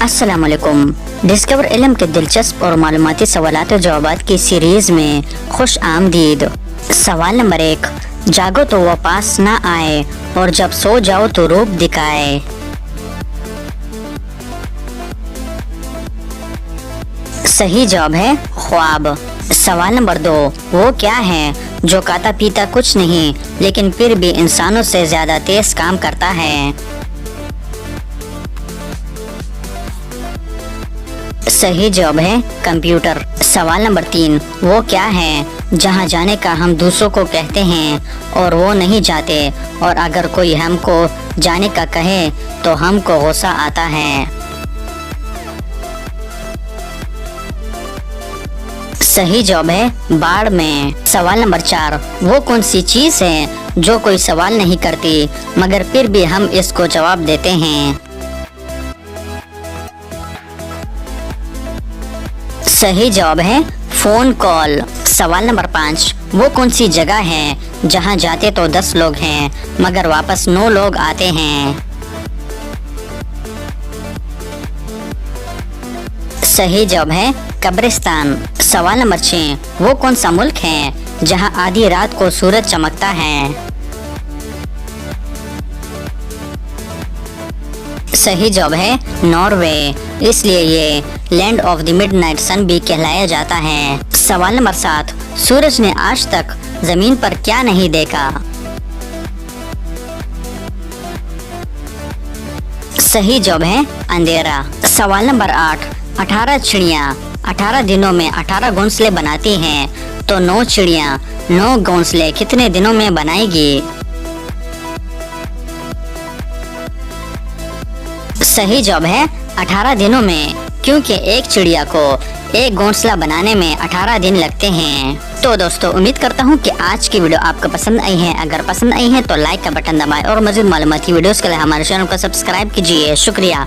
अस्सलाम वालेकुम। डिस्कवर इल्म के दिलचस्प और मालूमाती सवालात और जवाबात की सीरीज में खुश आमदीद। सवाल नंबर 1, जागो तो वो पास ना आए और जब सो जाओ तो रूप दिखाए। सही जवाब है ख्वाब। सवाल नंबर 2, वो क्या है जो खाता पीता कुछ नहीं लेकिन फिर भी इंसानों से ज्यादा तेज काम करता है। सही जवाब है कंप्यूटर। सवाल नंबर 3, वो क्या है जहां जाने का हम दूसरों को कहते हैं और वो नहीं जाते, और अगर कोई हमको जाने का कहे तो हमको गुस्सा आता है। सही जवाब है बाढ़ में। सवाल नंबर 4, वो कौन सी चीज है जो कोई सवाल नहीं करती मगर फिर भी हम इसको जवाब देते हैं। सही जवाब है फोन कॉल। सवाल नंबर 5, वो कौन सी जगह है जहां जाते तो 10 लोग हैं मगर वापस 9 लोग आते हैं। सही जवाब है कब्रिस्तान। सवाल नंबर 6, वो कौन सा मुल्क है जहां आधी रात को सूरज चमकता है। सही जवाब है नॉर्वे, इसलिए ये लैंड ऑफ द मिडनाइट सन भी कहलाया जाता है। सवाल नंबर 7, सूरज ने आज तक जमीन पर क्या नहीं देखा। सही जवाब है अंधेरा। सवाल नंबर 8, 18 चिड़िया 18 दिनों में 18 घोंसले बनाती हैं, तो 9 चिड़िया 9 घोंसले कितने दिनों में बनाएगी। सही जवाब है 18 दिनों में, क्योंकि एक चिड़िया को एक घोंसला बनाने में 18 दिन लगते हैं। तो दोस्तों, उम्मीद करता हूँ कि आज की वीडियो आपको पसंद आई है। अगर पसंद आई है तो लाइक का बटन दबाएं और मज़ीद मालूमाती वीडियोस के लिए हमारे चैनल को सब्सक्राइब कीजिए। शुक्रिया।